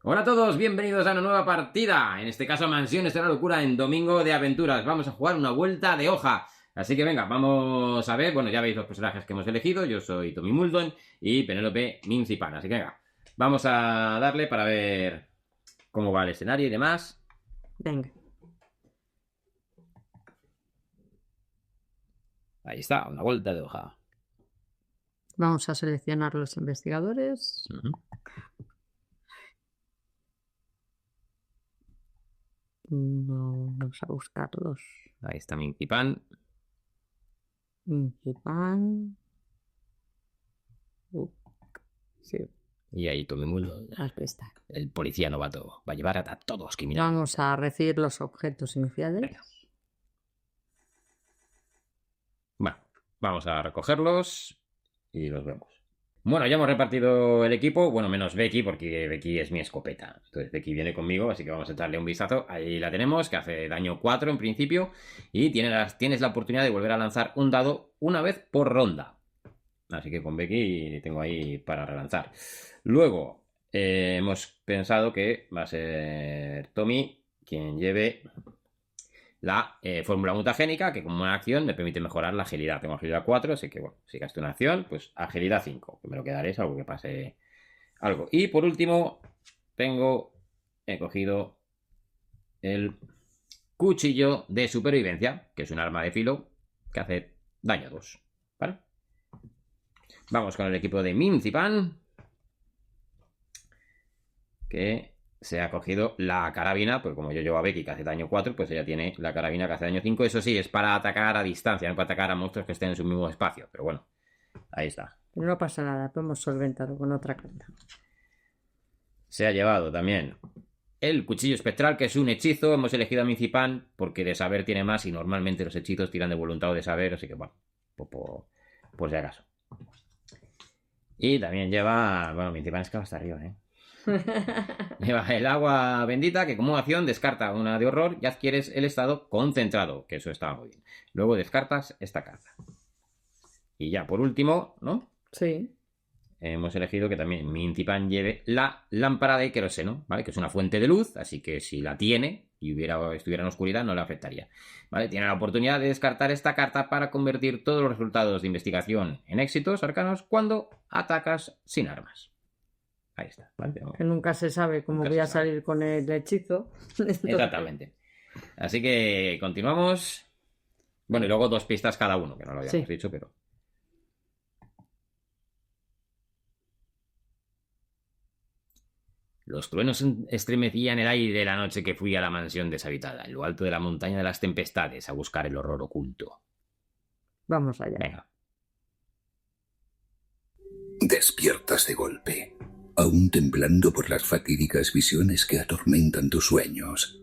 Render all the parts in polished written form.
Hola a todos, bienvenidos a una nueva partida. En este caso, Mansiones de la Locura en Domingo de Aventuras. Vamos a jugar una vuelta de hoja. Así que venga, vamos a ver. Bueno, ya veis los personajes que hemos elegido. Yo soy Tommy Muldoon y Penélope Mincipan. Así que venga, vamos a darle para ver cómo va el escenario y demás. Venga. Ahí está, una vuelta de hoja. Vamos a seleccionar los investigadores. Vamos a buscarlos. Ahí está Mincipan. Pan. Sí, Y ahí Tommy Muldoon, aquí está. el policía novato. Va a llevar a todos los criminales. Vamos a recibir los objetos iniciales. Venga. Bueno, vamos a recogerlos y los vemos. Bueno, ya hemos repartido el equipo, bueno, menos Becky, porque Becky es mi escopeta. Entonces Becky viene conmigo, así que vamos a echarle un vistazo. Ahí la tenemos, que hace daño 4 en principio, y tienes la oportunidad de volver a lanzar un dado una vez por ronda. Así que con Becky tengo ahí para relanzar. Luego, hemos pensado que va a ser Tommy quien lleve la fórmula mutagénica, que como una acción me permite mejorar la agilidad. Tengo agilidad 4, así que bueno, si gasto una acción, pues agilidad 5, que me lo quedaré algo que pase algo. Y por último, he cogido el cuchillo de supervivencia, que es un arma de filo que hace daño 2. ¿Vale? Vamos con el equipo de Mincipan, que se ha cogido la carabina, pues como yo llevo a Becky que hace daño 4, pues ella tiene la carabina que hace daño 5. Eso sí, es para atacar a distancia, no para atacar a monstruos que estén en su mismo espacio. Pero bueno, ahí está. Pero no pasa nada, lo hemos solventado con otra carta. Se ha llevado también el cuchillo espectral, que es un hechizo. Hemos elegido a Mincipan porque de saber tiene más y normalmente los hechizos tiran de voluntad o de saber, así que bueno, por si acaso. Y también lleva, bueno, Mincipan es que va hasta arriba, Lleva el agua bendita, que como acción descarta una de horror y adquieres el estado concentrado, que eso está muy bien. Luego descartas esta carta. Y ya por último, ¿no? Sí. Hemos elegido que también Mincipan lleve la lámpara de queroseno, ¿vale? Que es una fuente de luz, así que si la tiene y estuviera en oscuridad no le afectaría. ¿Vale? Tiene la oportunidad de descartar esta carta para convertir todos los resultados de investigación en éxitos arcanos cuando atacas sin armas. Ahí está, ¿vale? Que nunca se sabe cómo voy a salir con el hechizo. Exactamente. Así que continuamos. Bueno, y luego 2 pistas cada uno, que no lo habíamos dicho, pero... Los truenos estremecían el aire la noche que fui a la mansión deshabitada, en lo alto de la montaña de las tempestades, a buscar el horror oculto. Vamos allá. Venga. Despiertas de golpe, aún temblando por las fatídicas visiones que atormentan tus sueños,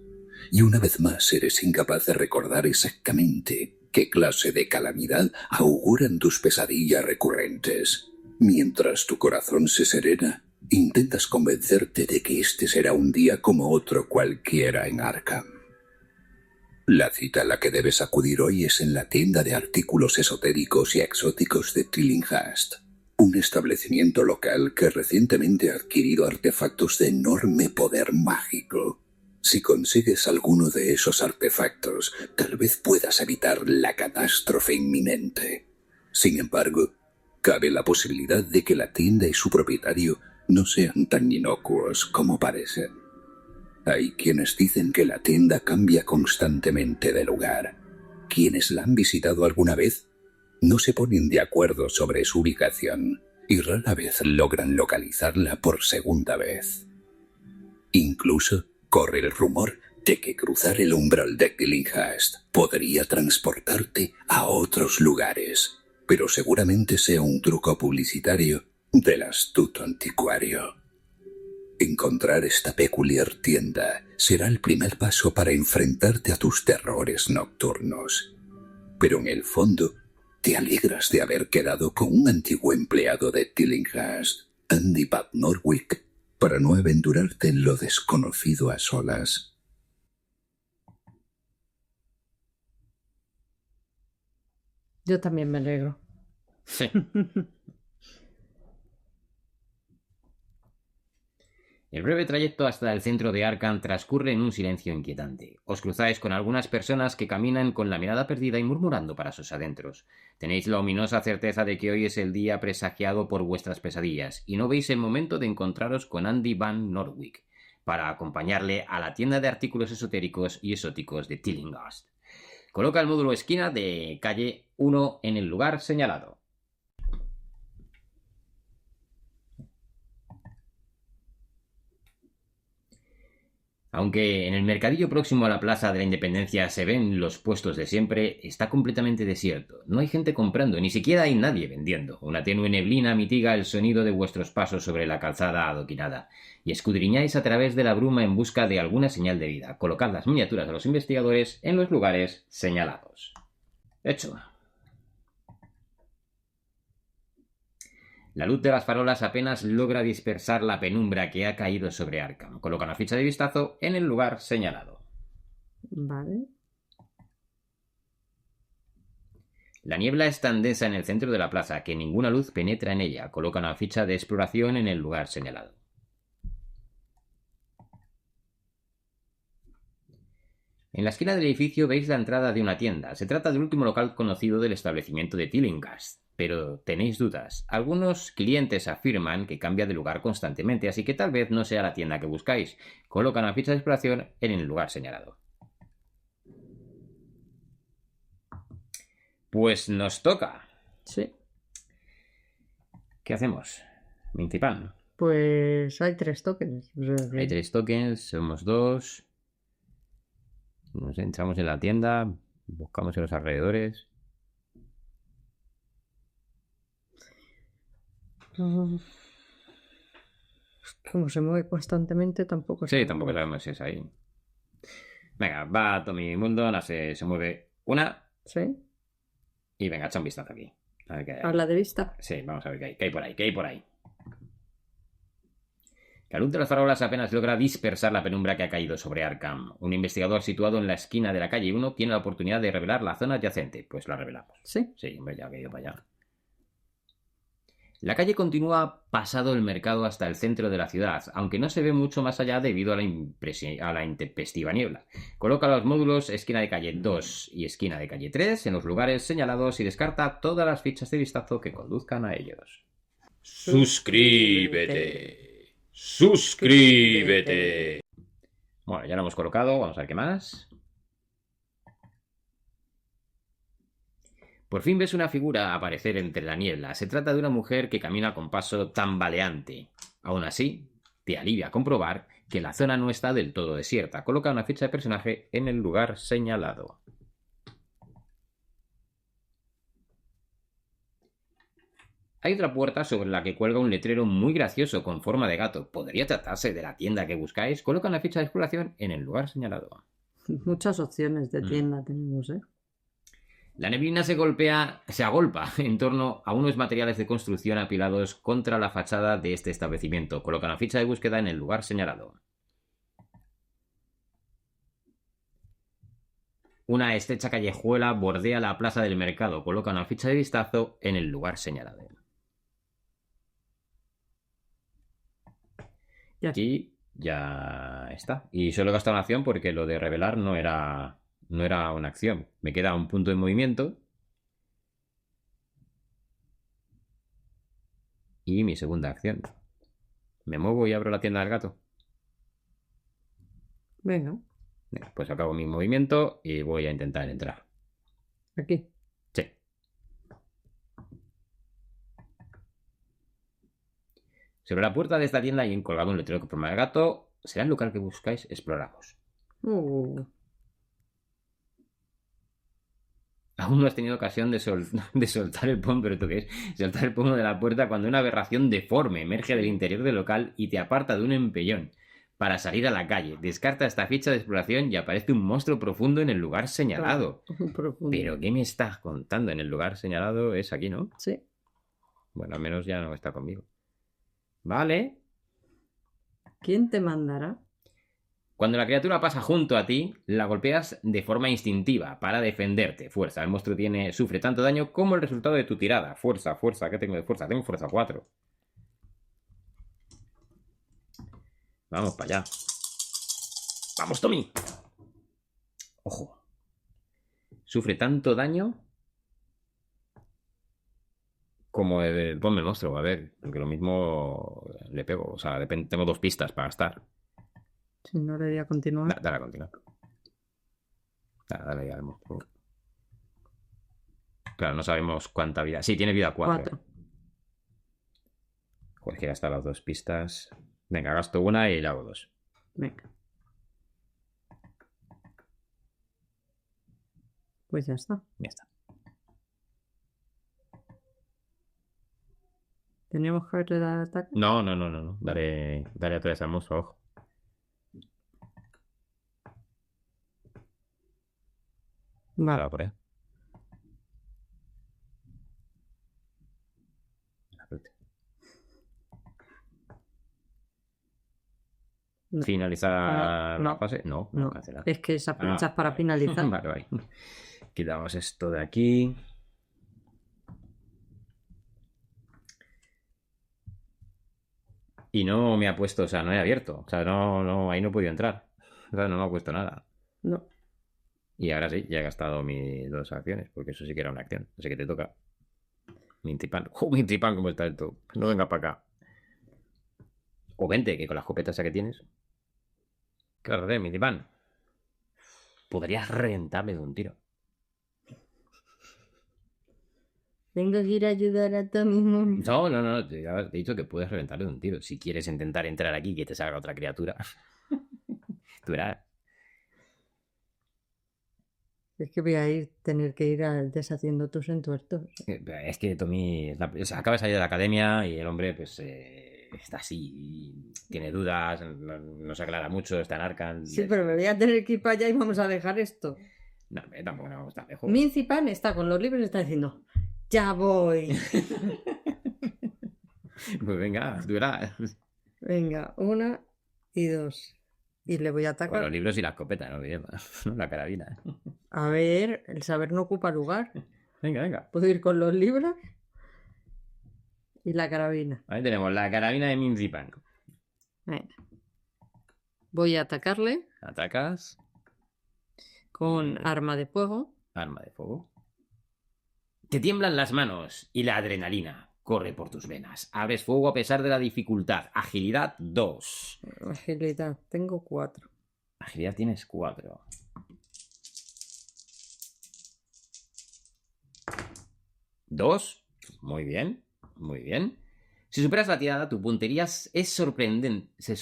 y una vez más eres incapaz de recordar exactamente qué clase de calamidad auguran tus pesadillas recurrentes. Mientras tu corazón se serena, intentas convencerte de que este será un día como otro cualquiera en Arkham. La cita a la que debes acudir hoy es en la tienda de artículos esotéricos y exóticos de Tillinghast, un establecimiento local que recientemente ha adquirido artefactos de enorme poder mágico. Si consigues alguno de esos artefactos, tal vez puedas evitar la catástrofe inminente. Sin embargo, cabe la posibilidad de que la tienda y su propietario no sean tan inocuos como parecen. Hay quienes dicen que la tienda cambia constantemente de lugar. Quienes la han visitado alguna vez no se ponen de acuerdo sobre su ubicación y rara vez logran localizarla por segunda vez. Incluso corre el rumor de que cruzar el umbral de Tillinghast podría transportarte a otros lugares, pero seguramente sea un truco publicitario del astuto anticuario. Encontrar esta peculiar tienda será el primer paso para enfrentarte a tus terrores nocturnos. Pero en el fondo, te alegras de haber quedado con un antiguo empleado de Tillinghast, Andy Bat Norwick, para no aventurarte en lo desconocido a solas. Yo también me alegro. Sí. El breve trayecto hasta el centro de Arkham transcurre en un silencio inquietante. Os cruzáis con algunas personas que caminan con la mirada perdida y murmurando para sus adentros. Tenéis la ominosa certeza de que hoy es el día presagiado por vuestras pesadillas, y no veis el momento de encontraros con Andy Van Norwick, para acompañarle a la tienda de artículos esotéricos y exóticos de Tillinghast. Coloca el módulo esquina de calle 1 en el lugar señalado. Aunque en el mercadillo próximo a la Plaza de la Independencia se ven los puestos de siempre, está completamente desierto. No hay gente comprando, ni siquiera hay nadie vendiendo. Una tenue neblina mitiga el sonido de vuestros pasos sobre la calzada adoquinada, y escudriñáis a través de la bruma en busca de alguna señal de vida. Colocad las miniaturas de los investigadores en los lugares señalados. Hecho. La luz de las farolas apenas logra dispersar la penumbra que ha caído sobre Arkham. Coloca una ficha de vistazo en el lugar señalado. Vale. La niebla es tan densa en el centro de la plaza que ninguna luz penetra en ella. Coloca una ficha de exploración en el lugar señalado. En la esquina del edificio veis la entrada de una tienda. Se trata del último local conocido del establecimiento de Tillinghast, pero tenéis dudas. Algunos clientes afirman que cambia de lugar constantemente, así que tal vez no sea la tienda que buscáis. Colocan la ficha de exploración en el lugar señalado. Pues nos toca. Sí. ¿Qué hacemos? Mintipan. Pues hay 3 tokens. O sea que- Hay 3 tokens, somos 2. Nos entramos en la tienda, buscamos en los alrededores. Como se mueve constantemente, tampoco Sí, sé. tampoco sabemos si es ahí. Venga, va Tommy Mundo, se mueve una ¿Sí? y venga, echa un vistazo aquí. A ver qué hay. Habla de vista. Sí, vamos a ver qué hay por ahí, qué hay por ahí. La luz de las farolas apenas logra dispersar la penumbra que ha caído sobre Arkham. Un investigador situado en la esquina de la calle 1 tiene la oportunidad de revelar la zona adyacente. Pues la revelamos. ¿Sí? Sí, hombre, ya que he ido para allá. La calle continúa pasado el mercado hasta el centro de la ciudad, aunque no se ve mucho más allá debido a la intempestiva niebla. Coloca los módulos esquina de calle 2 y esquina de calle 3 en los lugares señalados y descarta todas las fichas de vistazo que conduzcan a ellos. ¡Suscríbete! ¡Suscríbete! Bueno, ya lo hemos colocado, vamos a ver qué más. Por fin ves una figura aparecer entre la niebla. Se trata de una mujer que camina con paso tambaleante. Aún así, te alivia comprobar que la zona no está del todo desierta. Coloca una ficha de personaje en el lugar señalado. Hay otra puerta sobre la que cuelga un letrero muy gracioso con forma de gato. ¿Podría tratarse de la tienda que buscáis? Coloca una ficha de exploración en el lugar señalado. Muchas opciones de tienda tenemos, ¿eh? La neblina se agolpa en torno a unos materiales de construcción apilados contra la fachada de este establecimiento. Coloca una ficha de búsqueda en el lugar señalado. Una estrecha callejuela bordea la plaza del mercado. Coloca una ficha de vistazo en el lugar señalado. Ya. Aquí ya está. Y solo he gastado una acción porque lo de revelar no era una acción. Me queda un punto de movimiento. Y mi segunda acción. Me muevo y abro la tienda del gato. Venga, Venga, pues acabo mi movimiento y voy a intentar entrar. aquí. Sí. Sobre la puerta de esta tienda hay colgado un letrero con forma de gato. ¿Será el lugar que buscáis? Exploramos. Aún no has tenido ocasión de soltar el pomo, pero ¿tú qué es? Soltar el pomo de la puerta cuando una aberración deforme emerge del interior del local y te aparta de un empellón para salir a la calle. Descarta esta ficha de exploración y aparece un monstruo profundo en el lugar señalado. Profundo. ¿Pero qué me estás contando? En el lugar señalado es aquí, ¿no? Sí. Bueno, al menos ya no está conmigo. Vale. ¿Quién te mandará? Cuando la criatura pasa junto a ti, la golpeas de forma instintiva para defenderte. Fuerza. El monstruo sufre tanto daño como el resultado de tu tirada. Fuerza. ¿Qué tengo de fuerza? Tengo fuerza 4. Vamos para allá. ¡Vamos, Tommy! Ojo. Sufre tanto daño como ponme el monstruo, a ver, porque lo mismo le pego. O sea, tengo 2 pistas para gastar. Si no le voy a continuar. Dale a continuar. Dale ya al monstruo. Claro, no sabemos cuánta vida. Sí, tiene vida 4. Joder, que ya están las 2 pistas. Venga, gasto una y le hago 2. Venga. Pues ya está. Ya está. ¿Teníamos que haberle dado ataque? No. Dale otra vez al monstruo, ojo. Vale. Va por ahí. No. ¿Finalizar No. la fase? No, No, cancelar. es que esa pincha es para finalizar. Vale. Quitamos esto de aquí. Y no me ha puesto, o sea, no he abierto. O sea, no, ahí no he podido entrar. O sea, no me ha puesto nada. No. Y ahora sí, ya he gastado mis 2 acciones, porque eso sí que era una acción. Así que te toca. Mintipan. Mintipan, ¿cómo está esto? No venga para acá. O vente, que con la escopeta esa que tienes. Claro, Mintipan. Podrías reventarme de un tiro. Tengo que ir a ayudar a Tommy. No. Te he dicho que puedes reventarle de un tiro. Si quieres intentar entrar aquí y que te salga otra criatura. Tú verás. Es que voy a tener que ir deshaciendo tus entuertos. Es que Tommy acaba de salir de la academia y el hombre pues está así, tiene dudas, no se aclara mucho, está en Arkham. Sí, pero me voy a tener que ir para allá y vamos a dejar esto. No, tampoco nos está lejos. Mincipan está con los libros y está diciendo, ya voy. Pues venga, tú verás. Venga, 1 y 2. Y le voy a Con atacar. los libros y la escopeta, no olvidemos. La carabina. A ver, el saber no ocupa lugar. Venga. Puedo ir con los libros y la carabina. Ahí tenemos la carabina de Minzipan. Venga. Voy a atacarle Atacas. con arma de fuego. Arma de fuego. Te tiemblan las manos y la adrenalina corre por tus venas. Abres fuego a pesar de la dificultad. Agilidad 2. Agilidad, tengo 4. Agilidad tienes 4. ¿2? Muy bien. Si superas la tirada, tu puntería es sorprendente. Se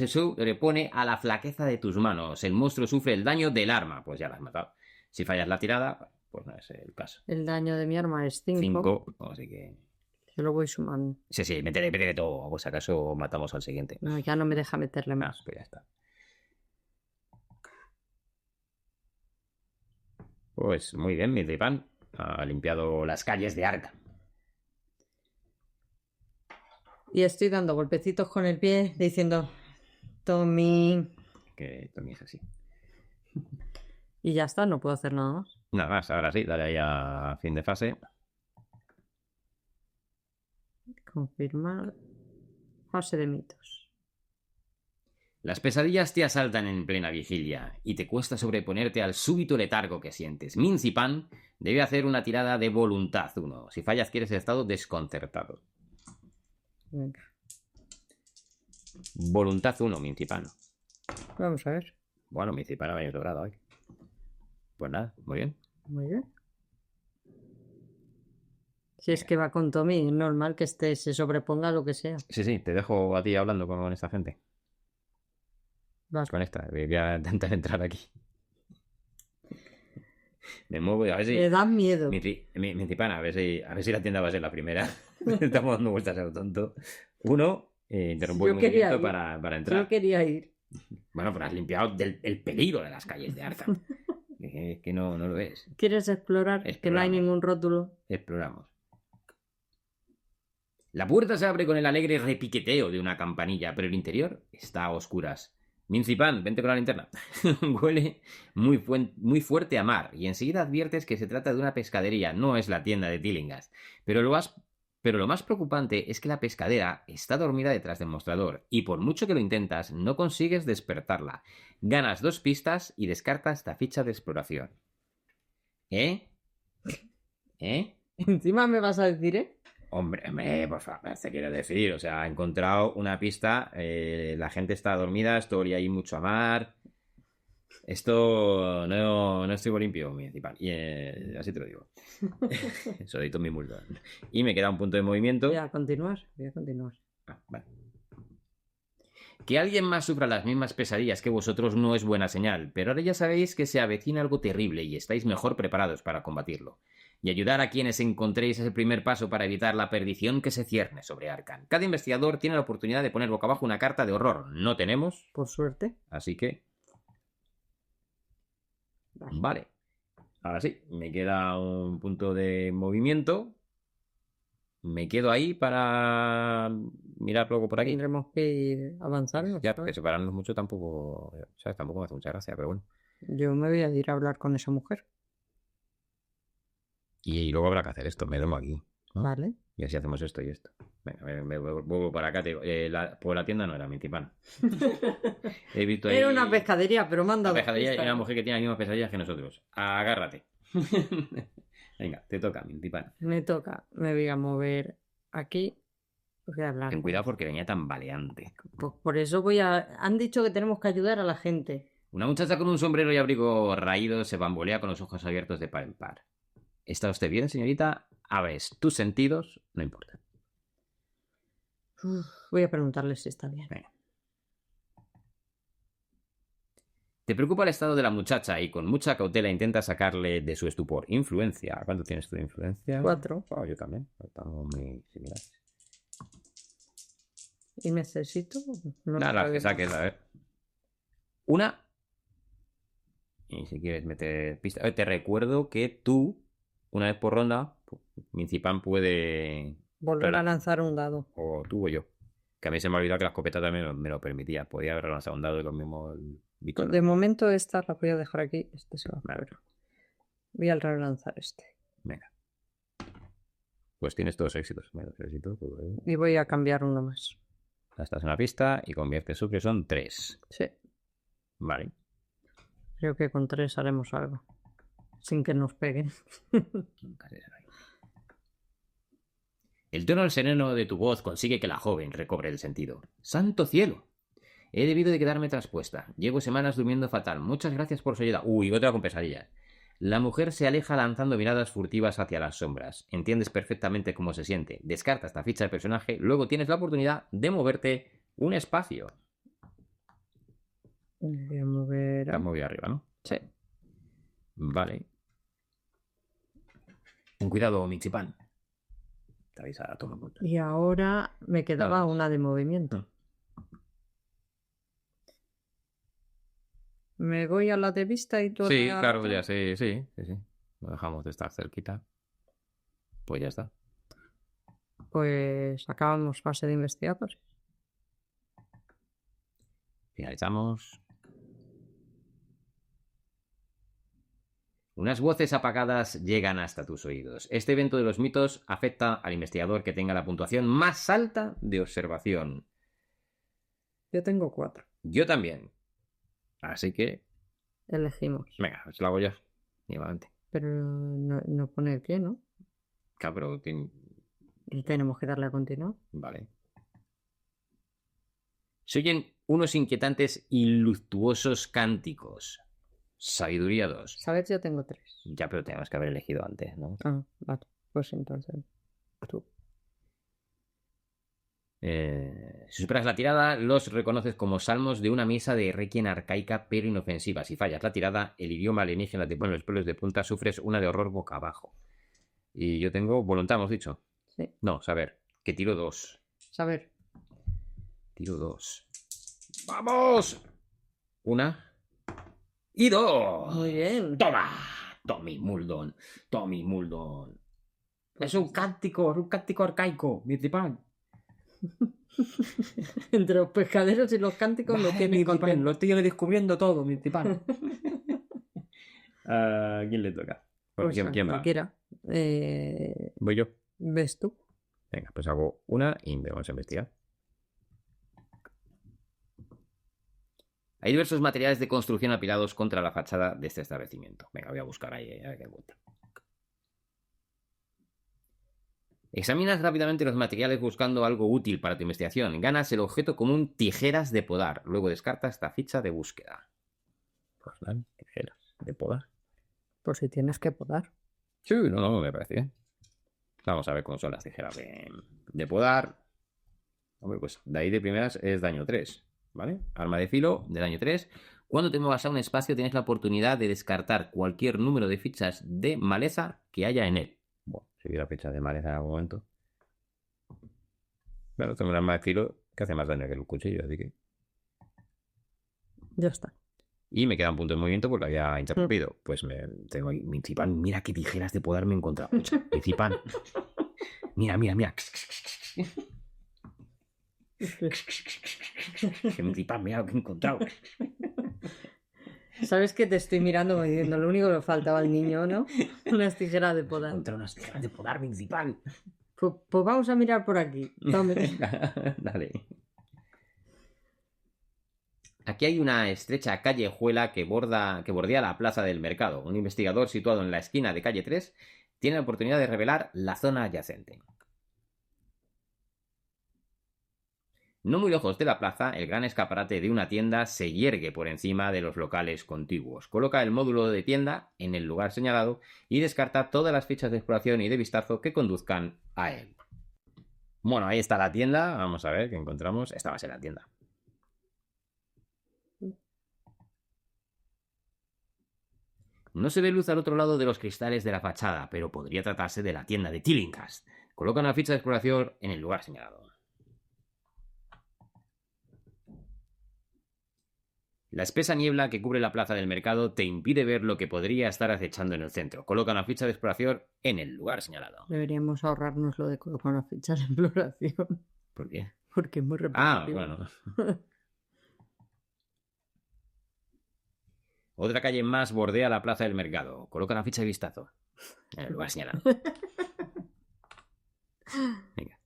sobrepone a la flaqueza de tus manos. El monstruo sufre el daño del arma. Pues ya la has matado. Si fallas la tirada, pues no es el caso. El daño de mi arma es 5. 5. Así que... Se lo voy sumando. Sí, métele todo. Por si acaso matamos al siguiente. No, ya no me deja meterle más. Pues ya está. Pues muy bien, Minzipan. Ha limpiado las calles de Arkham. Y estoy dando golpecitos con el pie diciendo, Tommy. Que Tommy es así. Y ya está, no puedo hacer nada más. Nada más, ahora sí, dale ahí a fin de fase. Confirmar. Fase de mitos. Las pesadillas te asaltan en plena vigilia y te cuesta sobreponerte al súbito letargo que sientes. Minzipan debe hacer una tirada de voluntad 1. Si fallas, adquieres el estado desconcertado. Venga. Voluntad 1, Minzipan. Vamos a ver. Bueno, Minzipan ha venido sobrado hoy. Pues nada, muy bien. Muy bien. Si es que va con Tommy, es normal que se sobreponga a lo que sea. Sí, te dejo a ti hablando con esta gente. Vas. Con esta, voy a intentar entrar aquí. Me muevo y a ver si... Le dan miedo. Minzipan, a ver si la tienda va a ser la primera. Estamos dando vueltas a lo tonto. 1, interrumpo el movimiento para entrar. Yo quería ir. Bueno, pero has limpiado el peligro de las calles de Arkham. que no lo ves. ¿Quieres explorar? Que no hay ningún rótulo. Exploramos. La puerta se abre con el alegre repiqueteo de una campanilla, pero el interior está a oscuras. Minzipan, vente con la linterna. Huele muy fuerte a mar y enseguida adviertes que se trata de una pescadería, no es la tienda de Tillinghast. Pero lo has Pero lo más preocupante es que la pescadera está dormida detrás del mostrador y por mucho que lo intentas, no consigues despertarla. Ganas 2 pistas y descartas esta ficha de exploración. ¿Eh? ¿Eh? Encima me vas a decir, ¿eh? Hombre, por favor, te quiero decir. O sea, ha encontrado una pista, la gente está dormida, estoy ahí mucho a mar. Esto no estoy limpio, municipal. Y así te lo digo. Soy Tommy Mulder. Y me queda un punto de movimiento. Voy a continuar. Ah, vale. Que alguien más sufra las mismas pesadillas que vosotros no es buena señal, pero ahora ya sabéis que se avecina algo terrible y estáis mejor preparados para combatirlo. Y ayudar a quienes encontréis es el primer paso para evitar la perdición que se cierne sobre Arkham. Cada investigador tiene la oportunidad de poner boca abajo una carta de horror. No tenemos, Por suerte. así que... Vale. Ahora sí, me queda un punto de movimiento. Me quedo ahí para mirar luego por aquí. Tendremos que avanzar. Ya, porque separarnos mucho tampoco, ¿sabes? Tampoco me hace mucha gracia, pero bueno. Yo me voy a ir a hablar con esa mujer. Y luego habrá que hacer esto, me duermo aquí, ¿no? Vale. Y así hacemos esto y esto. Venga, me vuelvo para acá. Te digo, pues la tienda no era Mintipan. He visto ahí... Era una pescadería, pero me han Una dado pescadilla y pistas. una mujer que tiene las mismas pesadillas que nosotros. Agárrate. Venga, te toca, Mintipan. Me toca. Me voy a mover aquí. Voy a hablar. Ten cuidado porque venía tan baleante. Pues por eso voy a... Han dicho que tenemos que ayudar a la gente. Una muchacha con un sombrero y abrigo raído se bambolea con los ojos abiertos de par en par. ¿Está usted bien, señorita? A ver, tus sentidos no importa. Voy a preguntarle si está bien. Venga. Te preocupa el estado de la muchacha y con mucha cautela intenta sacarle de su estupor. Influencia. ¿Cuánto tienes tú de influencia? 4. Oh, yo también. Estamos muy similares. ¿Y necesito? No Nada, lo que sabía. saques, a ver. Una. Y si quieres meter pista. Te recuerdo que tú, una vez por ronda, Mincipan puede. Volver Claro. a lanzar un dado. O tú o yo. Que a mí se me ha olvidado que la escopeta también me lo permitía. Podía haber lanzado un dado y lo mismo el bicho. De momento esta la voy a dejar aquí. Este se va a Vale. ver. Voy a relanzar este. Venga. Pues tienes todos éxitos. Menos éxito. Pues, Y voy a cambiar uno más. estás en la pista y conviertes su que son 3. Sí. Vale. Creo que con 3 haremos algo. Sin que nos peguen. El tono sereno de tu voz consigue que la joven recobre el sentido. ¡Santo cielo! He debido de quedarme traspuesta. Llevo semanas durmiendo fatal. Muchas gracias por su ayuda. Uy, otra con pesadillas. La mujer se aleja lanzando miradas furtivas hacia las sombras. Entiendes perfectamente cómo se siente. Descarta esta ficha de personaje. Luego tienes la oportunidad de moverte un espacio. Voy a mover. Te has movido arriba, ¿no? Sí. Vale. Un cuidado, Michipan. Te avisa a todo el mundo. Y ahora me quedaba Nada. una de movimiento. Me voy a la de vista y tú Sí, a la claro, otra. ya sí. Lo dejamos de estar cerquita. Pues ya está. Pues acabamos fase de investigadores. Finalizamos. Unas voces apagadas llegan hasta tus oídos. Este evento de los mitos afecta al investigador que tenga la puntuación más alta de observación. Yo tengo 4. Yo también. Así que, Elegimos. venga, os lo hago yo. Igualmente. Pero no pone el pie, ¿no? Cabrón, Y tenemos que darle a continuar. vale. Se oyen unos inquietantes y luctuosos cánticos. Sabiduría 2. ¿Sabes? Yo tengo 3. Ya, pero tenemos que haber elegido antes, ¿no? Ah, vale. Pues entonces. Tú. Si superas la tirada, los reconoces como salmos de una misa de requiem arcaica pero inofensiva. Si fallas la tirada, el idioma alienígena te pone los pelos de punta, sufres una de horror boca abajo. Y yo tengo voluntad, hemos dicho. Sí. No, saber, que tiro 2. Saber. Tiro 2. ¡Vamos! 1 y 2. Muy bien. ¡Toma! Tommy Muldoon. Es un cántico arcaico, mi tripán. Entre los pescaderos y los cánticos lo tienen con... Lo estoy descubriendo todo, mi tripán. ¿A quién le toca? Pues ¿Quién va? cualquiera. Voy yo. ¿Ves tú? Venga, pues hago una y vamos a investigar. Hay diversos materiales de construcción apilados contra la fachada de este establecimiento. Venga, voy a buscar ahí a ver qué encuentro. Examinas rápidamente los materiales buscando algo útil para tu investigación. Ganas el objeto común tijeras de podar. Luego descartas esta ficha de búsqueda. Pues nada, tijeras de podar. Por si tienes que podar. Sí, no, me parece bien. Vamos a ver cómo son las tijeras de podar. Hombre, pues de ahí de primeras es daño 3, ¿vale? Arma de filo de daño 3. Cuando te muevas a un espacio tienes la oportunidad de descartar cualquier número de fichas de maleza que haya en él. Bueno, si hubiera fichas de maleza en algún momento. Claro, tengo un arma de filo que hace más daño que el cuchillo, así que... Ya está. Y me queda un punto de movimiento porque lo había interrumpido. Pues tengo ahí, Mincipan, mira qué tijeras de podar me he encontrado. Mincipan. Mira. Mincipan, mira lo que he encontrado. ¿Sabes que te estoy mirando como diciendo lo único que le faltaba al niño, ¿no? Unas tijeras de He podar. encontrado unas tijeras de podar, Mincipan. Pues vamos a mirar por aquí. Dame. Dale. Aquí hay una estrecha callejuela que bordea la plaza del mercado. Un investigador situado en la esquina de calle 3 tiene la oportunidad de revelar la zona adyacente. No muy lejos de la plaza, el gran escaparate de una tienda se yergue por encima de los locales contiguos. Coloca el módulo de tienda en el lugar señalado y descarta todas las fichas de exploración y de vistazo que conduzcan a él. Bueno, ahí está la tienda. Vamos a ver qué encontramos. Esta va a ser la tienda. No se ve luz al otro lado de los cristales de la fachada, pero podría tratarse de la tienda de Tillinghast. Coloca una ficha de exploración en el lugar señalado. La espesa niebla que cubre la plaza del mercado te impide ver lo que podría estar acechando en el centro. Coloca una ficha de exploración en el lugar señalado. Deberíamos ahorrarnos lo de colocar las fichas de exploración. ¿Por qué? Porque es muy Ah, repetitivo. bueno. Otra calle más bordea la plaza del mercado. Coloca una ficha de vistazo en el lugar señalado. Venga.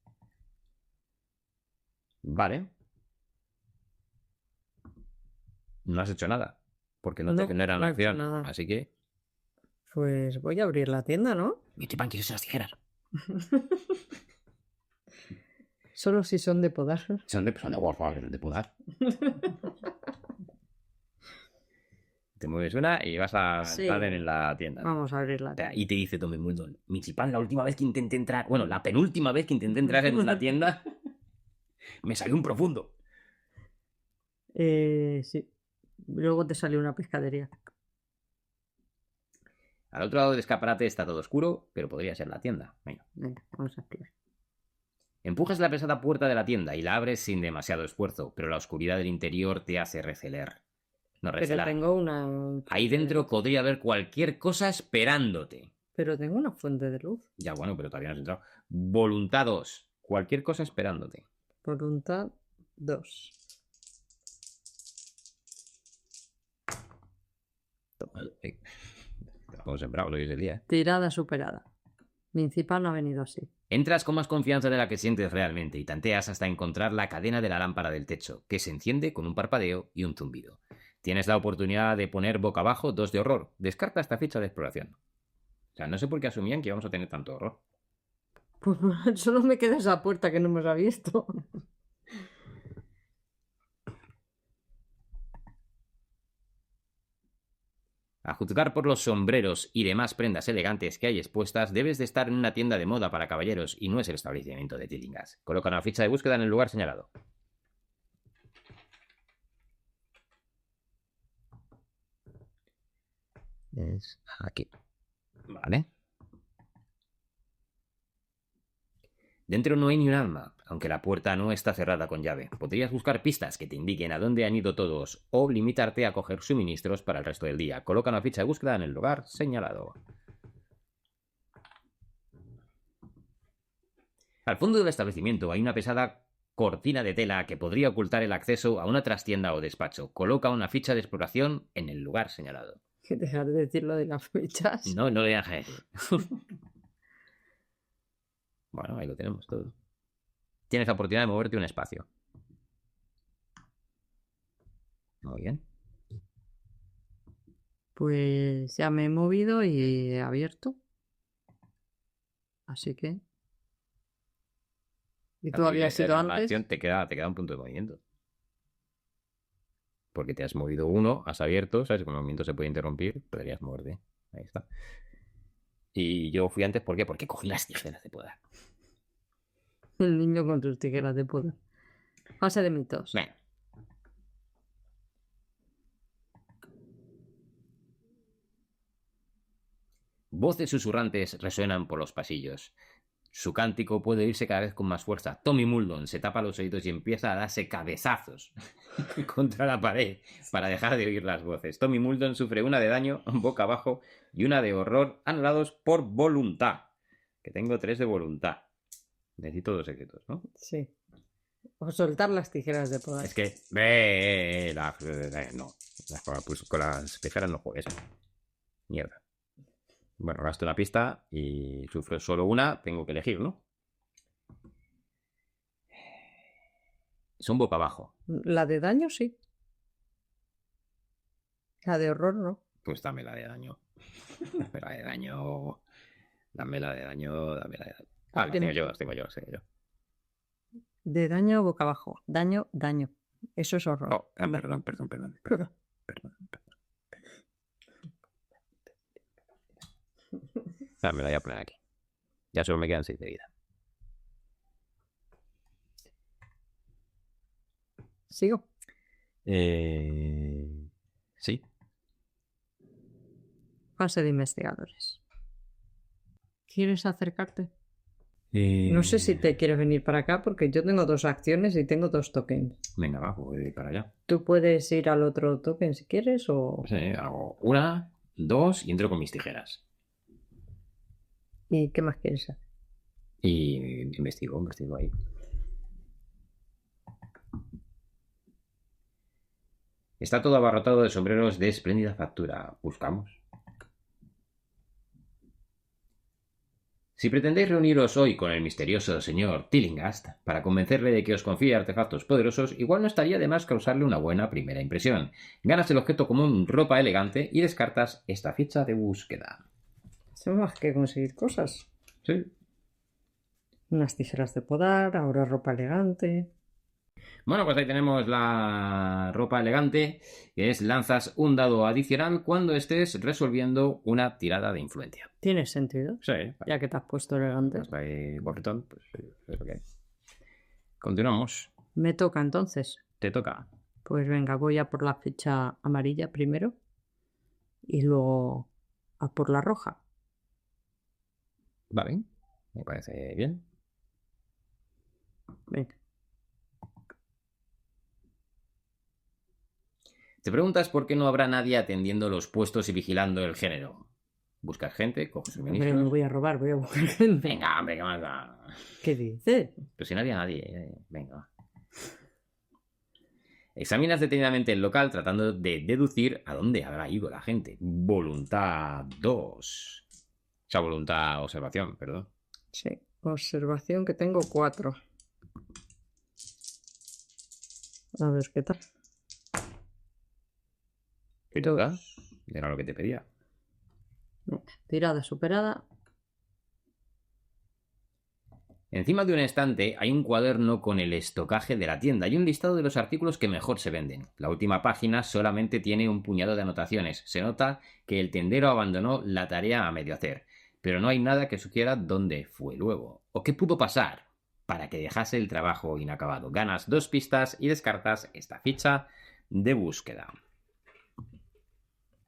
Vale. No has hecho nada. Porque no era una no he hecho acción. nada. Así que... Pues voy a abrir la tienda, ¿no? Michipan, ¿quieres las tijeras? Solo si son de podar. Son de podar. Te mueves una y vas a Sí. entrar en la tienda. Vamos a abrir la tienda. Y te dice Tom Wimbledon, Michipan, la última vez que intenté entrar... Bueno, la penúltima vez que intenté entrar en la tienda... me salió un profundo. Sí. Luego te salió una pescadería. Al otro lado del escaparate está todo oscuro, pero podría ser la tienda. Venga. Venga, vamos a activar. Empujas la pesada puerta de la tienda y la abres sin demasiado esfuerzo, pero la oscuridad del interior te hace recelar. No Pero recelar. tengo una... Ahí dentro podría haber cualquier cosa esperándote. Pero tengo una fuente de luz. Ya bueno, pero todavía no has entrado. Voluntad 2. Cualquier cosa esperándote. Voluntad 2. Estamos sembrados hoy es el día. Tirada superada. Principal no ha venido así. Entras con más confianza de la que sientes realmente y tanteas hasta encontrar la cadena de la lámpara del techo, que se enciende con un parpadeo y un zumbido. Tienes la oportunidad de poner boca abajo 2 de horror. Descarta esta ficha de exploración. O sea, no sé por qué asumían que íbamos a tener tanto horror. Pues solo me queda esa puerta que no hemos visto. A juzgar por los sombreros y demás prendas elegantes que hay expuestas, debes de estar en una tienda de moda para caballeros y no es el establecimiento de Tillinghast. Coloca una ficha de búsqueda en el lugar señalado. Es aquí. Vale. Dentro no hay ni un alma, aunque la puerta no está cerrada con llave. Podrías buscar pistas que te indiquen a dónde han ido todos o limitarte a coger suministros para el resto del día. Coloca una ficha de búsqueda en el lugar señalado. Al fondo del establecimiento hay una pesada cortina de tela que podría ocultar el acceso a una trastienda o despacho. Coloca una ficha de exploración en el lugar señalado. Que dejar de decir lo de las fechas. No le dejes. Bueno, ahí lo tenemos todo. Tienes la oportunidad de moverte un espacio. Muy bien. Pues ya me he movido y he abierto. Así que... Y tú habías ido La antes. acción te queda un punto de movimiento. Porque te has movido uno, has abierto, ¿sabes? Como el movimiento se puede interrumpir, podrías moverte. Ahí está. Y yo fui antes, ¿por qué? Porque cogí las tijeras de podar. El niño con sus tijeras de poda. Fase de mitos. Bueno. Voces susurrantes resuenan por los pasillos. Su cántico puede oírse cada vez con más fuerza. Tommy Muldoon se tapa los oídos y empieza a darse cabezazos contra la pared para dejar de oír las voces. Tommy Muldoon sufre una de daño boca abajo y una de horror anulados por voluntad. Que tengo 3 de voluntad. Necesito 2 secretos, ¿no? Sí. O soltar las tijeras de podar. Es que... no. Pues con las tijeras no juegues. Mierda. Bueno, gasto una pista y sufro solo una. Tengo que elegir, ¿no? Son boca abajo. La de daño, sí. La de horror, no. Pues dame la de daño. Dame la de daño. Dame la de daño. Dame la de daño. Ah, las tengo yo. De daño boca abajo. Daño. Eso es horror. Oh, perdón. Me la voy a poner aquí. Ya solo me quedan 6 de vida. ¿Sigo? Sí. Fase de investigadores. ¿Quieres acercarte? No sé si te quieres venir para acá porque yo tengo 2 acciones y tengo 2 tokens. Venga, va, pues voy para allá. Tú puedes ir al otro token si quieres o... Sí, hago 1, 2 y entro con mis tijeras. ¿Y qué más quieres hacer? Y investigo ahí. Está todo abarrotado de sombreros de espléndida factura. Buscamos. Si pretendéis reuniros hoy con el misterioso señor Tillinghast para convencerle de que os confíe artefactos poderosos, igual no estaría de más causarle una buena primera impresión. Ganas el objeto común ropa elegante y descartas esta ficha de búsqueda. Hacemos más que conseguir cosas. Sí. Unas tijeras de podar, ahora ropa elegante. Bueno, pues ahí tenemos la ropa elegante, que es lanzas un dado adicional cuando estés resolviendo una tirada de influencia. ¿Tiene sentido? Sí. Ya que te has puesto elegante. Hasta ahí, borretón, pues es lo que hay. Continuamos. Me toca entonces. Te toca. Pues venga, voy a por la ficha amarilla primero y luego a por la roja. Vale, me parece bien. Venga. Te preguntas por qué no habrá nadie atendiendo los puestos y vigilando el género. Buscas gente, coges Pero me suministros. voy a robar, voy a buscar gente. Venga, hombre, ¿qué más da? ¿Qué dices? Pero si no había nadie, venga. Examinas detenidamente el local tratando de deducir a dónde habrá ido la gente. Voluntad 2. O sea, voluntad observación, perdón. Sí, observación que tengo 4. A ver qué tal. ¿Qué te da? Era lo que te pedía. Tirada superada. Encima de un estante hay un cuaderno con el estocaje de la tienda y un listado de los artículos que mejor se venden. La última página solamente tiene un puñado de anotaciones. Se nota que el tendero abandonó la tarea a medio hacer, pero no hay nada que sugiera dónde fue luego o qué pudo pasar para que dejase el trabajo inacabado. Ganas 2 pistas y descartas esta ficha de búsqueda.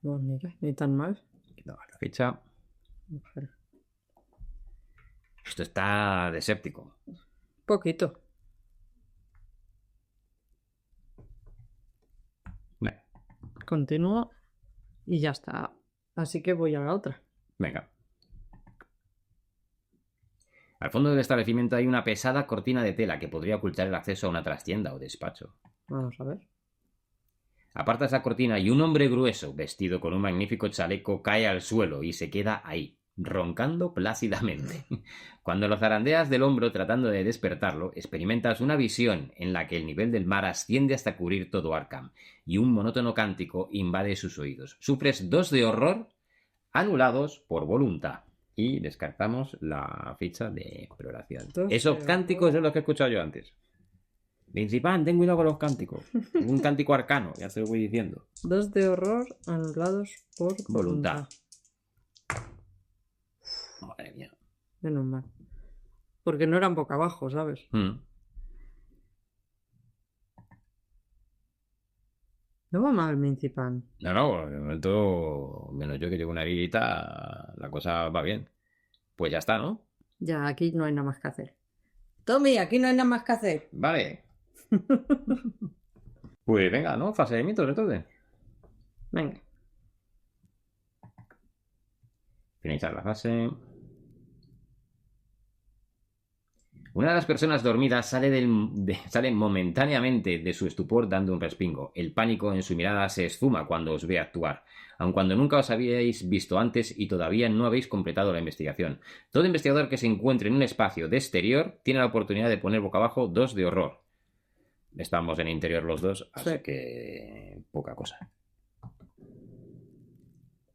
No, ni tan mal. No, la ficha. Esto está deséptico. Poquito. Vale. Continúo y ya está. Así que voy a la otra. Venga. Al fondo del establecimiento hay una pesada cortina de tela que podría ocultar el acceso a una trastienda o despacho. Vamos a ver. Apartas la cortina y un hombre grueso, vestido con un magnífico chaleco, cae al suelo y se queda ahí, roncando plácidamente. Cuando lo zarandeas del hombro tratando de despertarlo, experimentas una visión en la que el nivel del mar asciende hasta cubrir todo Arkham, y un monótono cántico invade sus oídos. Sufres 2 de horror anulados por voluntad. Y descartamos la ficha de exploración. Esos cánticos son los que he escuchado yo antes. Principal, ten cuidado con los cánticos. Un cántico arcano, ya te lo voy diciendo. 2 de horror anulados por voluntad. Madre mía. Menos mal. Porque no eran boca abajo, ¿sabes? No va mal, principal. No, de momento, menos yo que llevo una herida, la cosa va bien. Pues ya está, ¿no? Ya, aquí no hay nada más que hacer. Tommy, aquí no hay nada más que hacer. Vale. Pues venga, ¿no? Fase de mitos, entonces. Venga. Finalizar la fase. Una de las personas dormidas sale momentáneamente de su estupor dando un respingo. El pánico en su mirada se esfuma cuando os ve actuar, aun cuando nunca os habíais visto antes y todavía no habéis completado la investigación. Todo investigador que se encuentre en un espacio de exterior tiene la oportunidad de poner boca abajo 2 de horror. Estamos en interior los dos, así que poca cosa.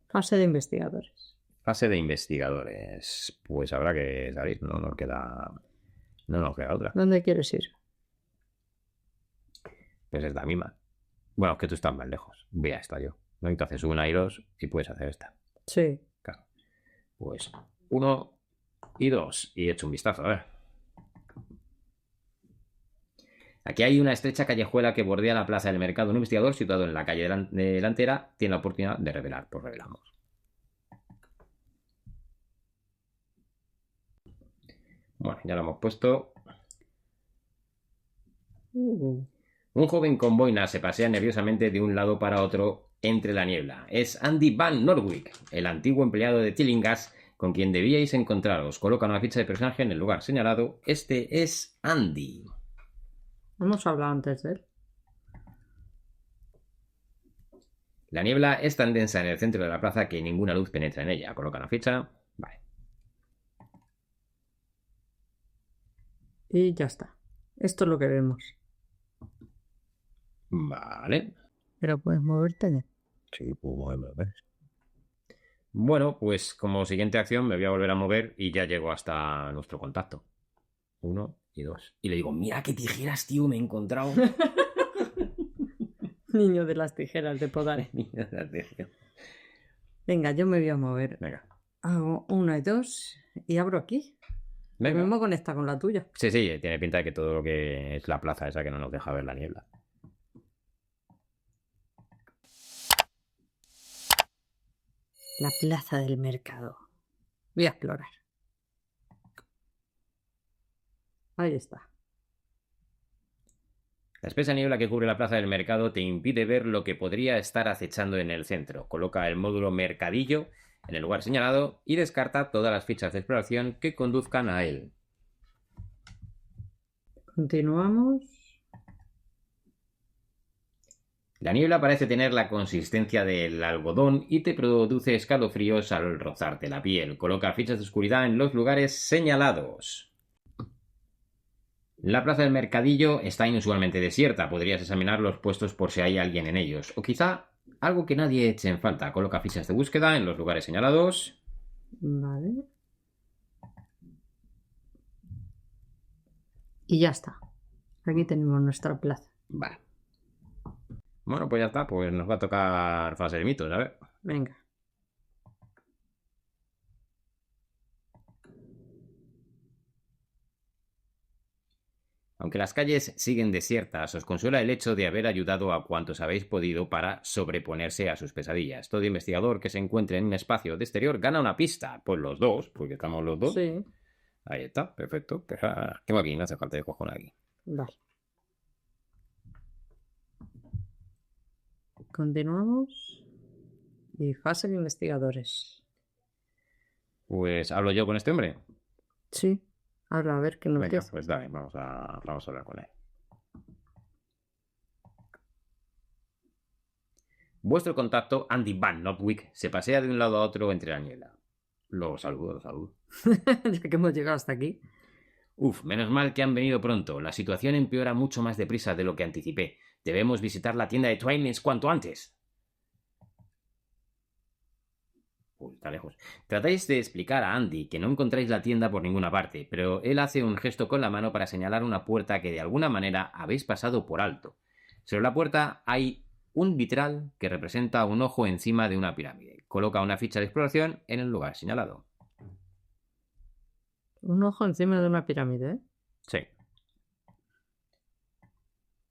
Fase de investigadores. Fase de investigadores. Pues habrá que salir, no nos queda otra. ¿Dónde quieres ir? Pues es la misma. Bueno, es que tú estás más lejos. Voy a esta yo. No, y tú haces una y 2 y puedes hacer esta. Sí. Claro. Pues 1 y 2. Y he hecho un vistazo, a ver. Aquí hay una estrecha callejuela que bordea la plaza del mercado. Un investigador situado en la calle delantera tiene la oportunidad de revelar. Pues revelamos. Bueno, ya lo hemos puesto. Un joven con boina se pasea nerviosamente de un lado para otro entre la niebla. Es Andy Van Norwick, el antiguo empleado de Tillinghast con quien debíais encontraros. Coloca una ficha de personaje en el lugar señalado. Este es Andy. Hemos hablado antes de él. La niebla es tan densa en el centro de la plaza que ninguna luz penetra en ella. Coloca una ficha. Vale. Y ya está. Esto es lo que vemos. Vale. Pero puedes moverte ya. Sí, puedo moverme. Bueno, pues como siguiente acción me voy a volver a mover y ya llego hasta nuestro contacto. 1 y 2. Y le digo, mira qué tijeras, tío, me he encontrado. Niño de las tijeras de podar. Venga, yo me voy a mover. Venga. Hago 1 y 2 y abro aquí. Venga. Lo mismo conecta con la tuya. Sí, tiene pinta de que todo lo que es la plaza esa que no nos deja ver la niebla. La plaza del mercado. Voy a explorar. Ahí está. La espesa niebla que cubre la plaza del mercado te impide ver lo que podría estar acechando en el centro. Coloca el módulo mercadillo en el lugar señalado y descarta todas las fichas de exploración que conduzcan a él. Continuamos. La niebla parece tener la consistencia del algodón y te produce escalofríos al rozarte la piel. Coloca fichas de oscuridad en los lugares señalados. La plaza del mercadillo está inusualmente desierta. Podrías examinar los puestos por si hay alguien en ellos. O quizá algo que nadie eche en falta. Coloca fichas de búsqueda en los lugares señalados. Vale. Y ya está. Aquí tenemos nuestra plaza. Vale. Bueno, pues ya está. Pues nos va a tocar fase de mitos, a ver. Venga. Aunque las calles siguen desiertas, os consuela el hecho de haber ayudado a cuantos habéis podido para sobreponerse a sus pesadillas. Todo investigador que se encuentre en un espacio de exterior gana una pista. Pues los dos, porque estamos los dos. Sí. Ahí está, perfecto. Tengo aquí, no hace falta de cojones aquí. Vale. Continuamos. Y fase de investigadores. Pues hablo yo con este hombre. Sí. Habla, a ver qué nos Venga, dice. pues dale, vamos a hablar con él. Vuestro contacto, Andy Van Norwick, se pasea de un lado a otro entre la niebla. Lo saludo, lo saludo. Ya que hemos llegado hasta aquí. Uf, menos mal que han venido pronto. La situación empeora mucho más deprisa de lo que anticipé. Debemos visitar la tienda de Twinings cuanto antes. Uy, está lejos. Tratáis de explicar a Andy que no encontráis la tienda por ninguna parte, pero él hace un gesto con la mano para señalar una puerta que de alguna manera habéis pasado por alto. Sobre la puerta hay un vitral que representa un ojo encima de una pirámide. Coloca una ficha de exploración en el lugar señalado. Un ojo encima de una pirámide, ¿eh? Sí.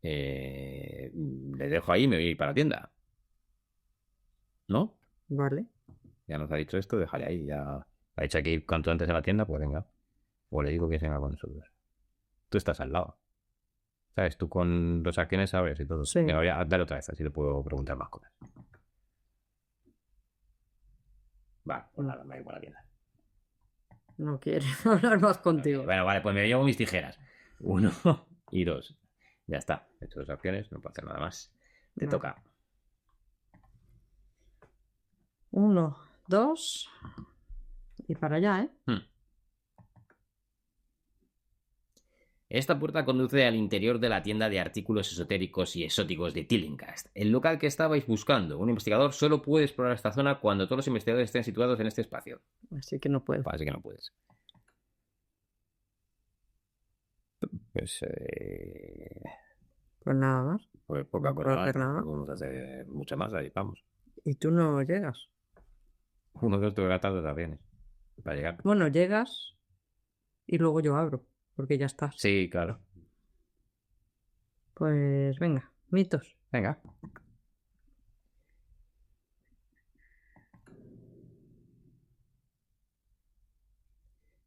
Le dejo ahí y me voy para la tienda. ¿No? Vale. Ya nos ha dicho esto, dejaré ahí. Ya ha dicho que ir cuanto antes a la tienda, pues venga. O le digo que venga con nosotros. Tú estás al lado. ¿Sabes? Tú con 2 acciones sabes y todo. Sí. Venga, voy a darle otra vez, así le puedo preguntar más cosas. Va, pues nada, me voy para la tienda. No quiere hablar más contigo. Bueno, vale, pues me llevo mis tijeras. 1 y 2. Ya está. He hecho 2 acciones, no puedo hacer nada más. Te Vale. toca. 1, 2. Y para allá, ¿eh? Esta puerta conduce al interior de la tienda de artículos esotéricos y exóticos de Tillinghast, el local que estabais buscando. Un investigador solo puede explorar esta zona cuando todos los investigadores estén situados en este espacio. Así que no puedo. Así que no puedes. Pues, Pues nada más. pues poca No puedo cosa. hacer nada. Vamos a hacer mucha más ahí, vamos. Y tú no llegas. 1, 2, te gastas 2 acciones para llegar. Bueno, llegas y luego yo abro, porque ya estás. Sí, claro. Pues venga, mitos. Venga.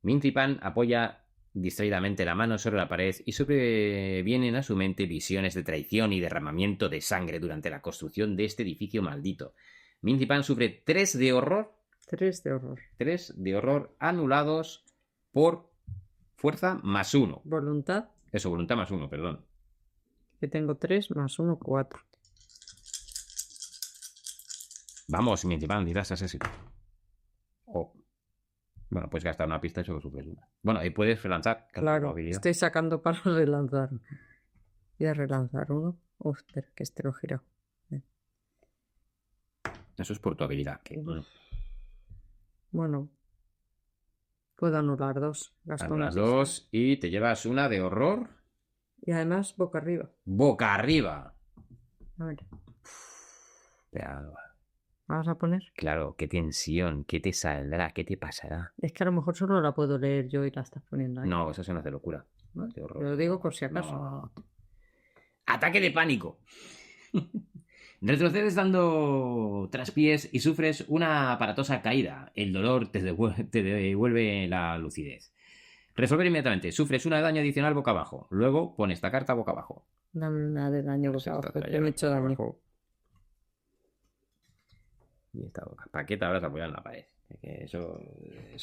Minty Pan apoya distraídamente la mano sobre la pared y sobrevienen a su mente visiones de traición y derramamiento de sangre durante la construcción de este edificio maldito. Minty Pan sufre 3 de horror. 3 de horror. 3 de horror anulados por fuerza más 1. Voluntad, Eso, voluntad más 1, perdón. que tengo 3 más 1, 4. Vamos, Minty Pan, dirás éxito. Oh. Bueno, puedes gastar una pista y solo sufres una. Bueno, y puedes relanzar. Claro, estoy sacando para relanzar. Voy a relanzar uno. Uf, espera, que este lo he girado. Eso es por tu habilidad. Que, bueno, Bueno, puedo anular 2. Gasto una anulas pista. 2 y te llevas una de horror Y además boca arriba. boca arriba. A ver, Pero, vamos a poner. claro, qué tensión, qué te saldrá, qué te pasará. Es que a lo mejor solo la puedo leer yo y la estás poniendo ahí. No, eso se me hace locura. No, de horror. Lo digo por si acaso. No. Ataque de pánico. Retrocedes dando traspiés y sufres una aparatosa caída. El dolor te devuelve la lucidez. Resolver inmediatamente. Sufres una de daño adicional boca abajo. Luego pones esta carta boca abajo. Dame una de daño boca abajo, que me he hecho daño. Y esta paqueta ahora se apoya en la pared. Que eso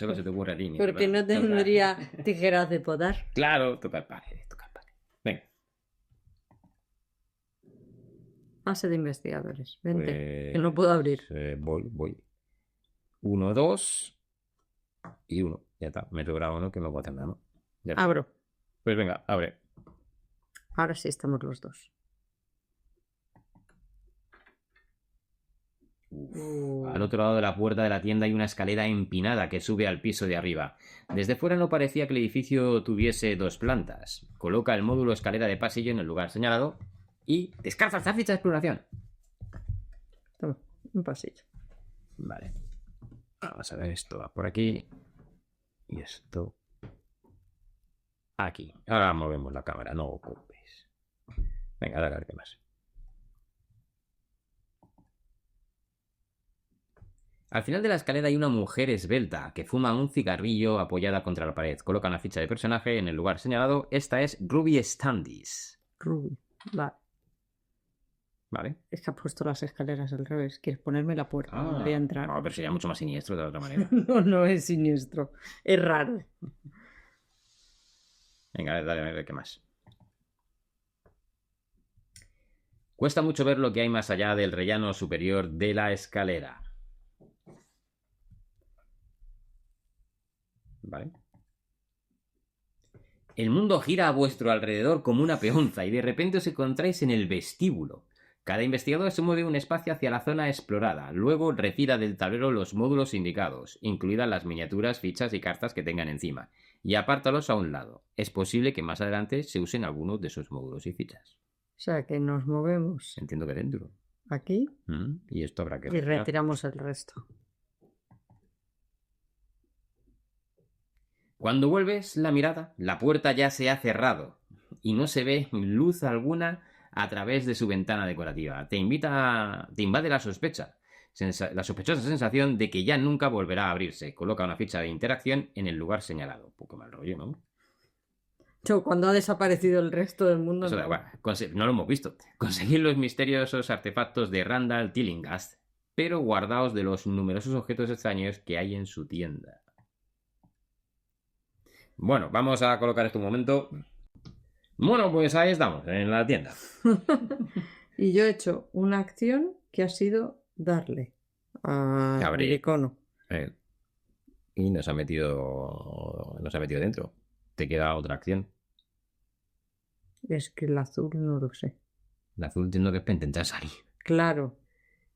no se te ocurre a ti. Porque no tendría tijeras de podar. Claro, tocar pared, tocar pared. Venga. Fase de investigadores. Vente, Pues, que no puedo abrir. Voy. 1, 2 y 1. Ya está. Me sobra uno que no puedo hacer nada, ¿no? Ya está. Abro. Pues venga, abre. Ahora sí estamos los dos. Al otro lado de la puerta de la tienda hay una escalera empinada que sube al piso de arriba. Desde fuera no parecía que el edificio tuviese 2 plantas. Coloca el módulo escalera de pasillo en el lugar señalado y descarta esta ficha de exploración. Toma, un pasillo. Vale. Vamos a ver, esto va por aquí. Y esto aquí. Ahora movemos la cámara, no ocupes. Venga, dale a ver qué más. Al final de la escalera hay una mujer esbelta que fuma un cigarrillo apoyada contra la pared. Coloca una ficha de personaje en el lugar señalado. Esta es Ruby Standish. Ruby. Vale. ¿Vale? Es que ha puesto las escaleras al revés. ¿Quieres ponerme la puerta? Voy a entrar. No, pero sería mucho más siniestro de la otra manera. No es siniestro. Es raro. Venga, dale a ver qué más. Cuesta mucho ver lo que hay más allá del rellano superior de la escalera. Vale. El mundo gira a vuestro alrededor como una peonza y de repente os encontráis en el vestíbulo. Cada investigador se mueve un espacio hacia la zona explorada, luego retira del tablero los módulos indicados, incluidas las miniaturas, fichas y cartas que tengan encima, y apártalos a un lado. Es posible que más adelante se usen algunos de esos módulos y fichas. O sea, que nos movemos Entiendo que dentro. aquí Y esto habrá que y retirar. retiramos el resto. Cuando vuelves la mirada, la puerta ya se ha cerrado y no se ve luz alguna a través de su ventana decorativa. Te invade la sospecha, la sospechosa sensación de que ya nunca volverá a abrirse. Coloca una ficha de interacción en el lugar señalado. Poco mal rollo, ¿no? Yo, cuando ha desaparecido el resto del mundo... Eso da igual. No lo hemos visto. Conseguir los misteriosos artefactos de Randall Tillinghast, pero guardaos de los numerosos objetos extraños que hay en su tienda. Bueno, vamos a colocar esto un momento. Bueno, pues ahí estamos, en la tienda. Y yo he hecho una acción que ha sido darle al icono. Y nos ha metido dentro. Te queda otra acción. Es que el azul no lo sé. El azul entiendo que es para intentar salir. Claro.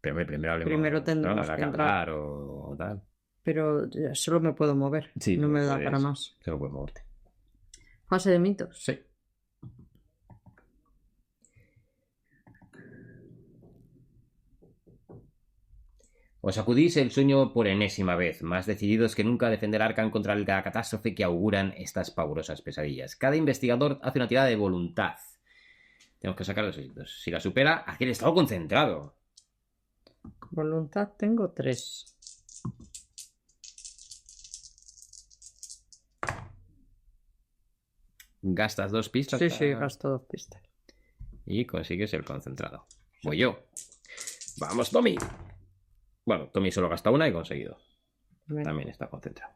Pero primero tendremos que entrar o tal. Pero solo me puedo mover. Sí, no me da puedes, para más. Solo puedes moverte. Fase de mitos. Sí. Os sacudís el sueño por enésima vez, más decididos que nunca a defender a Arkham contra la catástrofe que auguran estas pavorosas pesadillas. Cada investigador hace una tirada de voluntad. Tenemos que sacar los éxitos. Si la supera, aquí el estado concentrado. Voluntad tengo 3. Gastas 2 pistas. Sí, gasto 2 pistas. Y consigues el concentrado. Voy yo. Vamos, Tommy. Bueno, Tommy solo gasta una y conseguido. Bueno. También está concentrado.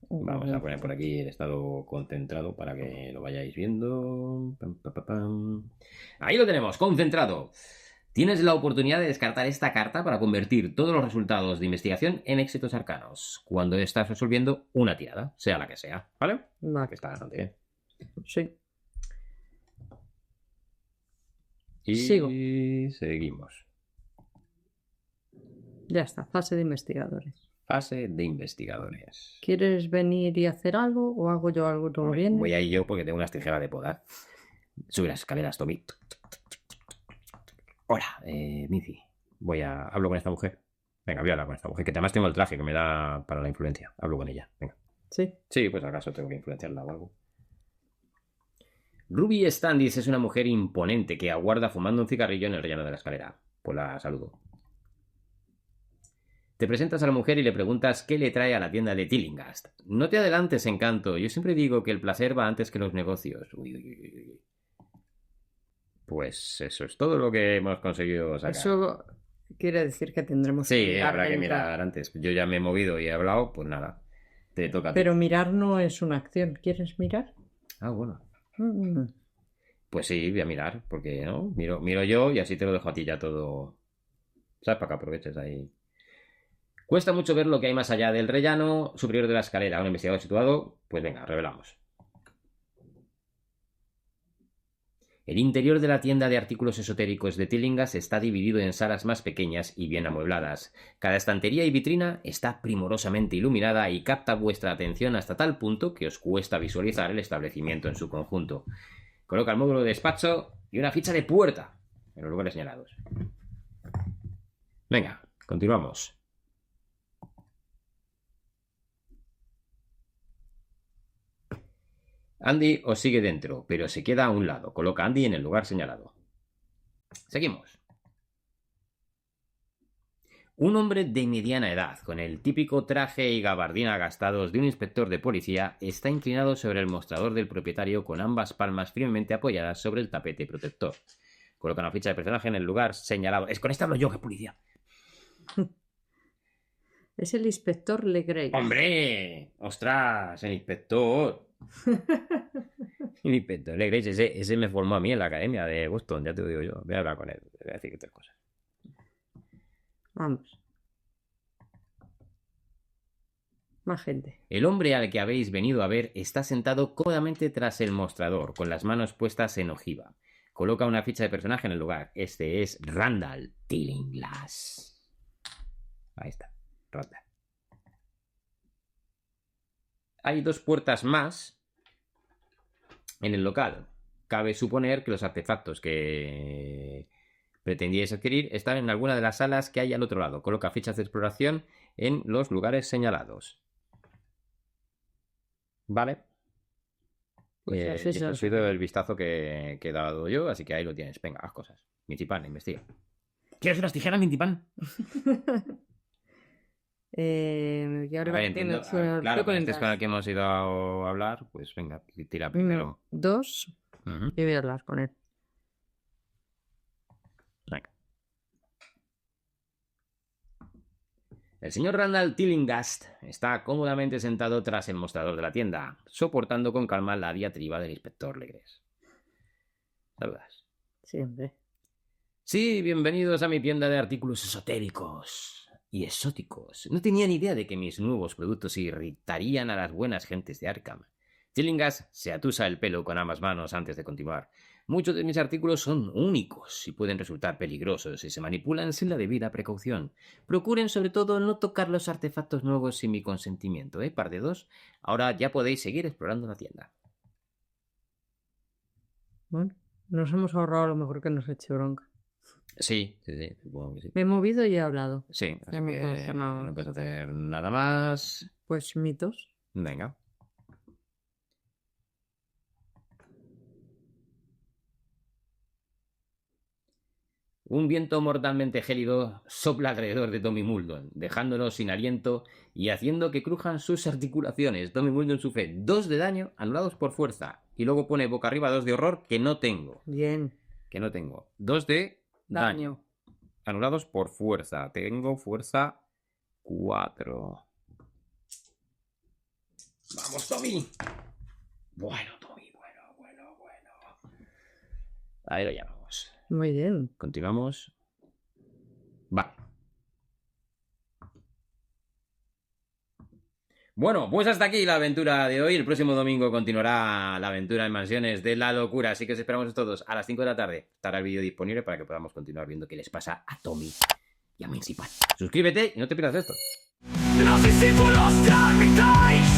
Vamos a poner por aquí el estado concentrado para que lo vayáis viendo. Ahí lo tenemos, concentrado. Tienes la oportunidad de descartar esta carta para convertir todos los resultados de investigación en éxitos arcanos cuando estás resolviendo una tirada, sea la que sea, ¿vale? Vale. Que está bastante bien. Sí. Y Sigo. Seguimos. Ya está, fase de investigadores. Fase de investigadores. ¿Quieres venir y hacer algo o hago yo algo? ¿Todo bien? Voy a ir yo porque tengo unas tijeras de podar. Sube las escaleras, Tommy. Hola, Mizi. Hablo con esta mujer. Venga, voy a hablar con esta mujer, que además tengo el traje que me da para la influencia. Hablo con ella. Venga. Sí. Sí, pues acaso tengo que influenciarla o algo. Ruby Standis es una mujer imponente que aguarda fumando un cigarrillo en el rellano de la escalera. Pues la saludo. Te presentas a la mujer y le preguntas qué le trae a la tienda de Tillinghast. No te adelantes, encanto. Yo siempre digo que el placer va antes que los negocios. Uy. Pues eso es todo lo que hemos conseguido sacar. Eso quiere decir que tendremos que mirar. Sí, habrá que mirar antes. Yo ya me he movido y he hablado, pues nada. Te toca a ti. Pero mirar no es una acción. ¿Quieres mirar? Ah, bueno. Pues sí, voy a mirar, porque no, miro yo y así te lo dejo a ti ya todo. ¿Sabes? Para que aproveches ahí. Cuesta mucho ver lo que hay más allá del rellano superior de la escalera. Un investigador situado, pues venga, revelamos. El interior de la tienda de artículos esotéricos de Tillinghast está dividido en salas más pequeñas y bien amuebladas. Cada estantería y vitrina está primorosamente iluminada y capta vuestra atención hasta tal punto que os cuesta visualizar el establecimiento en su conjunto. Coloca el módulo de despacho y una ficha de puerta en los lugares señalados. Venga, continuamos. Andy os sigue dentro, pero se queda a un lado. Coloca a Andy en el lugar señalado. Seguimos. Un hombre de mediana edad, con el típico traje y gabardina gastados de un inspector de policía, está inclinado sobre el mostrador del propietario con ambas palmas firmemente apoyadas sobre el tapete protector. Coloca una ficha de personaje en el lugar señalado. Es con esta hablo yo, que es policía. Es el inspector Legrey. ¡Hombre! ¡Ostras! El inspector. El inspector Legrey, ese me formó a mí en la academia de Boston, ya te lo digo yo. Voy a hablar con él, voy a decir que tres cosas. Vamos. Más gente. El hombre al que habéis venido a ver está sentado cómodamente tras el mostrador, con las manos puestas en ojiva. Coloca una ficha de personaje en el lugar. Este es Randall Tillinglass. Ahí está, Randall. Hay 2 puertas más en el local. Cabe suponer que los artefactos que pretendíais adquirir están en alguna de las salas que hay al otro lado. Coloca fichas de exploración en los lugares señalados. Vale. Pues así Ha sido el vistazo que he dado yo, así que ahí lo tienes. Venga, haz cosas. Mintipan, investiga. ¿Quieres unas tijeras, Mintipan? Y ahora A ver, entiendo. Claro, con este es con el que hemos ido a hablar, pues venga, tira primero. 2. Uh-huh. Y voy a hablar con él. Venga. El señor Randall Tillinghast está cómodamente sentado tras el mostrador de la tienda, soportando con calma la diatriba del inspector Legrés. ¿Saludas? Siempre. Sí, bienvenidos a mi tienda de artículos esotéricos y exóticos. No tenía ni idea de que mis nuevos productos irritarían a las buenas gentes de Arkham. Tillinghast se atusa el pelo con ambas manos antes de continuar. Muchos de mis artículos son únicos y pueden resultar peligrosos si se manipulan sin la debida precaución. Procuren sobre todo no tocar los artefactos nuevos sin mi consentimiento, par de 2. Ahora ya podéis seguir explorando la tienda. Bueno, nos hemos ahorrado lo mejor que nos eche bronca. Sí, supongo que sí. Me he movido y he hablado. Sí, Ya me parece nada. no puedes hacer nada más. Pues mitos. Venga. Un viento mortalmente gélido sopla alrededor de Tommy Muldoon, dejándolo sin aliento y haciendo que crujan sus articulaciones. Tommy Muldoon sufre 2 de daño anulados por fuerza. Y luego pone boca arriba 2 de horror que no tengo. Bien. Que no tengo. 2 de daño. Anulados por fuerza. Tengo fuerza 4. ¡Vamos, Tommy! Bueno, Tommy, bueno. Ahí lo llamamos. Muy bien. Continuamos. Vale. Bueno, pues hasta aquí la aventura de hoy. El próximo domingo continuará la aventura en Mansiones de la Locura. Así que os esperamos todos a las 5 de la tarde. Estará el vídeo disponible para que podamos continuar viendo qué les pasa a Tommy y a Mintipan. Suscríbete y no te pierdas esto. Los discípulos de Armitage